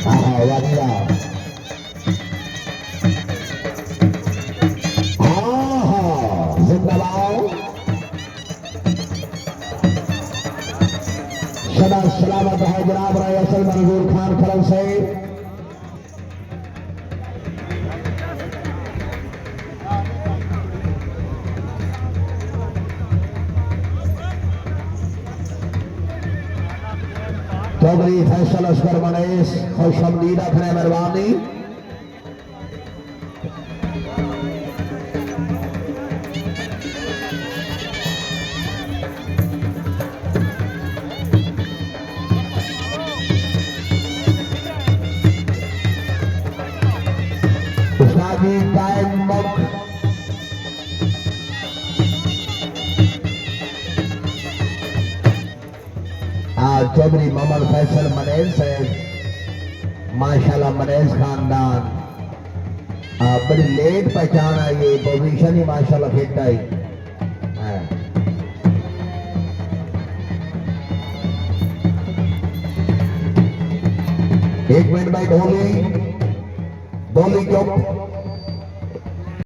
वरना जिंदाबाद सदा सलामत है जनाब राय असल मंजूर खान खरम से चौधरी फैसल असगर मनीष खुशमदीद अपने मेहरबानी उस्तादी टाइम मुक्त चौधरी मोहम्मद फैसल मनेज से माशाल्लाह मनेज खानदान बड़ी लेट पहचान आई है पोजीशन ही माशाल्लाह फिट आई एक मिनट भाई ढोली ढोली चुप